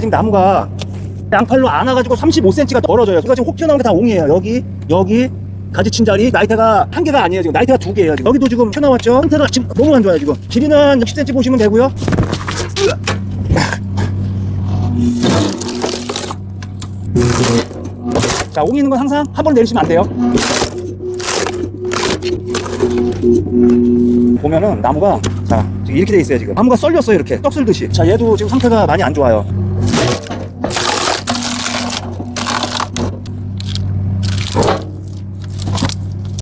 지금 나무가 양팔로 안아가지고 35cm가 떨어져요. 이거 지금 혹 튀어나온 게 다 옹이에요. 여기 가지 친 자리 나이테가 한 개가 아니에요. 지금 나이테가 두 개예요. 여기도 지금 튀어나왔죠. 상태가 지금 너무 안 좋아요. 지금 길이는 10cm 보시면 되고요. 자, 옹이 있는 건 항상 한 번 내리시면 안 돼요. 보면은 나무가 자 지금 이렇게 돼 있어요. 지금 나무가 썰렸어요. 이렇게 떡 쓸듯이. 자, 얘도 지금 상태가 많이 안 좋아요.